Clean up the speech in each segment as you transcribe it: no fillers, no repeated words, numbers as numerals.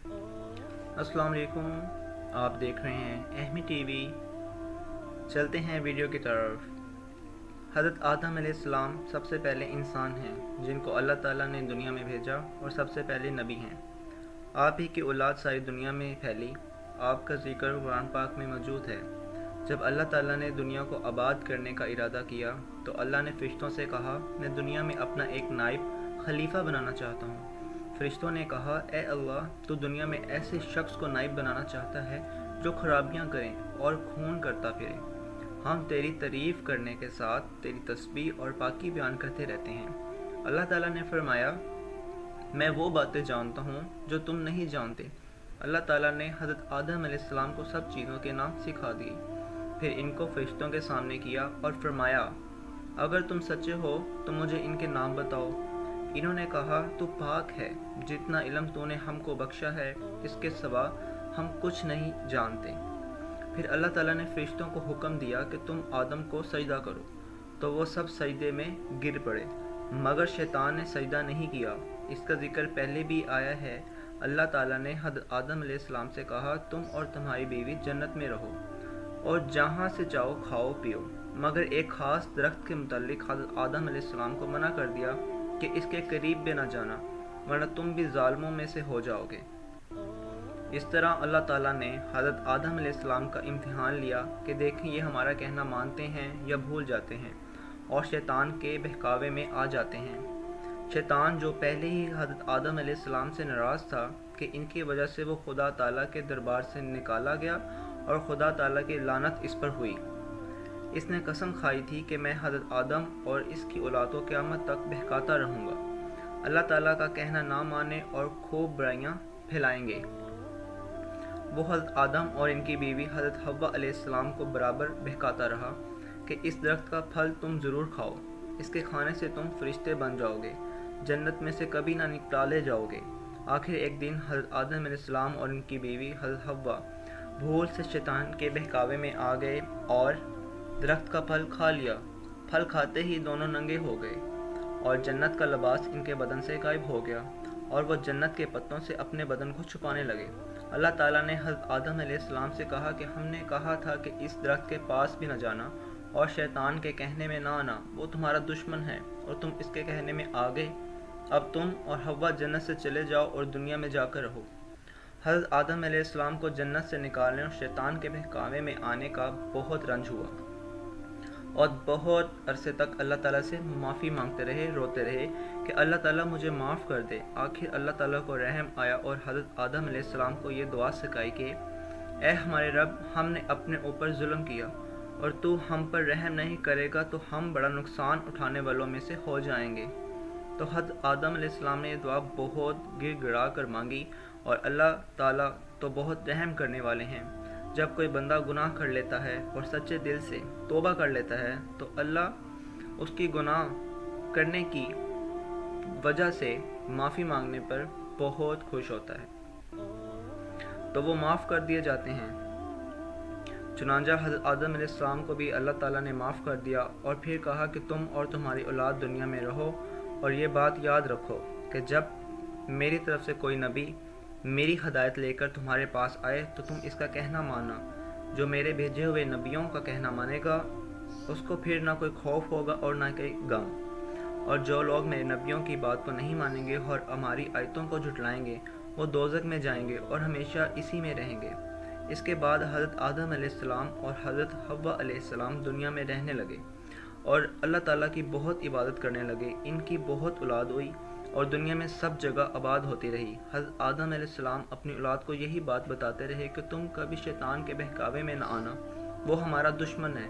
अस्सलाम वालेकुम। आप देख रहे हैं अहमी टीवी। चलते हैं वीडियो की तरफ। हज़रत आदम अलैहिस्सलाम सबसे पहले इंसान हैं जिनको अल्लाह ताला ने दुनिया में भेजा और सबसे पहले नबी हैं। आप ही की औलाद सारी दुनिया में फैली। आपका जिक्र कुरान पाक में मौजूद है। जब अल्लाह ताला ने दुनिया को आबाद करने का इरादा किया तो अल्लाह ने फ़रिश्तों से कहा, मैं दुनिया में अपना एक नाइब खलीफा बनाना चाहता हूँ। फ़रिश्तों ने कहा, ए अल्लाह, तो दुनिया में ऐसे शख्स को नाइब बनाना चाहता है जो खराबियाँ करें और खून करता फिरे। हम तेरी तारीफ़ करने के साथ तेरी तस्बीह और पाकी बयान करते रहते हैं। अल्लाह ताला ने फरमाया, मैं वो बातें जानता हूँ जो तुम नहीं जानते। अल्लाह ताला ने हज़रत आदम अलैहिस्सलाम को सब चीज़ों के नाम सिखा दिए। फिर इनको फ़रिश्तों के सामने किया और फरमाया, अगर तुम सच्चे हो तो मुझे इनके नाम बताओ। इन्होंने कहा, तू पाक है, जितना इल्म तूने हमको बख्शा है इसके सिवा हम कुछ नहीं जानते। फिर अल्लाह ताला ने फ़रिश्तों को हुक्म दिया कि तुम आदम को सजदा करो, तो वो सब सजदे में गिर पड़े, मगर शैतान ने सजदा नहीं किया। इसका जिक्र पहले भी आया है। अल्लाह ताला ने हज़रत आदम अलैहिस्सलाम से कहा, तुम और तुम्हारी बीवी जन्नत में रहो और जहाँ से चाहो खाओ पियो, मगर एक ख़ास दरख्त के मुतालिक हज़रत आदम अलैहिस्सलाम को मना कर दिया कि इसके करीब भी ना जाना, वरना तुम भी ज़ालिमों में से हो जाओगे। इस तरह अल्लाह ताला ने हज़रत आदम अलैहिस्सलाम का इम्तिहान लिया कि देखें ये हमारा कहना मानते हैं या भूल जाते हैं और शैतान के बहकावे में आ जाते हैं। शैतान जो पहले ही हज़रत आदम अलैहिस्सलाम से नाराज़ था कि इनकी वजह से वो खुदा ताला के दरबार से निकाला गया और खुदा ताला की लानत इस पर हुई। इसने कसम खाई थी कि मैं हज़रत आदम और इसकी औलाद को क़यामत तक बहकाता रहूँगा। अल्लाह ताला का कहना ना माने और खूब बुराइयाँ फैलाएंगे। वो हज़रत आदम और इनकी बीवी हज़रत हव्वा अलैहिस्सलाम को बराबर बहकाता रहा कि इस दरख्त का फल तुम ज़रूर खाओ, इसके खाने से तुम फरिश्ते बन जाओगे, जन्नत में से कभी ना निकाले जाओगे। आखिर एक दिन हज़रत आदम अलैहिस्सलाम और इनकी बीवी हज़रत हव्वा भूल से शैतान के बहकावे में आ गए और दरख्त का फल खा लिया। फल खाते ही दोनों नंगे हो गए और जन्नत का लिबास इनके बदन से गायब हो गया और वह जन्नत के पत्तों से अपने बदन को छुपाने लगे। अल्लाह ताला ने हज़रत आदम अलैहिस्सलाम से कहा कि हमने कहा था कि इस दरख्त के पास भी न जाना और शैतान के कहने में ना आना, वो तुम्हारा दुश्मन है और तुम इसके कहने में आ गए। अब तुम और हव्वा जन्नत से चले जाओ और दुनिया में जाकर रहो। हज़रत आदम अलैहिस्सलाम को जन्नत से निकालने और शैतान के बहकावे में आने का बहुत रंज हुआ और बहुत अरसे तक अल्लाह ताला से माफ़ी मांगते रहे, रोते रहे कि अल्लाह ताला मुझे माफ़ कर दे। आखिर अल्लाह ताला को रहम आया और हज़रत आदम अलैहिस्सलाम को ये दुआ सिखाई कि ए हमारे रब, हमने अपने ऊपर जुल्म किया और तू हम पर रहम नहीं करेगा तो हम बड़ा नुकसान उठाने वालों में से हो जाएंगे। तो हज़रत आदम अलैहिस्सलाम ने ये दुआ बहुत गिड़गिड़ा कर मांगी और अल्लाह ताला तो बहुत रहम करने वाले हैं। जब कोई बंदा गुनाह कर लेता है और सच्चे दिल से तौबा कर लेता है तो अल्लाह उसकी गुनाह करने की वजह से माफ़ी मांगने पर बहुत खुश होता है, तो वो माफ़ कर दिए जाते हैं। चुनांचा हज़रत आदम अलैहिस्सलाम को भी अल्लाह ताला ने माफ़ कर दिया और फिर कहा कि तुम और तुम्हारी औलाद दुनिया में रहो और ये बात याद रखो कि जब मेरी तरफ से कोई नबी मेरी हदायत लेकर तुम्हारे पास आए तो तुम इसका कहना मानना। जो मेरे भेजे हुए नबियों का कहना मानेगा उसको फिर ना कोई खौफ होगा और ना कोई गम, और जो लोग मेरे नबियों की बात को नहीं मानेंगे और हमारी आयतों को झुटलाएंगे वो दोज़ख में जाएंगे और हमेशा इसी में रहेंगे। इसके बाद हज़रत आदम अलैहिस्सलाम और हज़रत हव्वा अलैहिस्सलाम दुनिया में रहने लगे और अल्लाह ताला की बहुत इबादत करने लगे। इनकी बहुत औलाद हुई और दुनिया में सब जगह आबाद होती रही। हज़रत आदम अलैहिस्सलाम अपनी औलाद को यही बात बताते रहे कि तुम कभी शैतान के बहकावे में न आना, वो हमारा दुश्मन है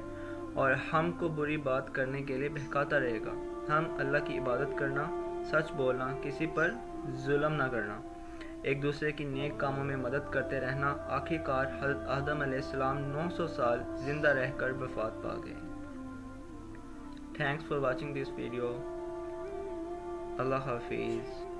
और हमको बुरी बात करने के लिए बहकाता रहेगा। हम अल्लाह की इबादत करना, सच बोलना, किसी पर जुल्म ना करना, एक दूसरे की नेक कामों में मदद करते रहना। आखिरकार हज़रत आदम अलैहिस्सलाम 900 साल ज़िंदा रहकर वफ़ात पा गए। Thanks for watching this video. Allah हाफिज़।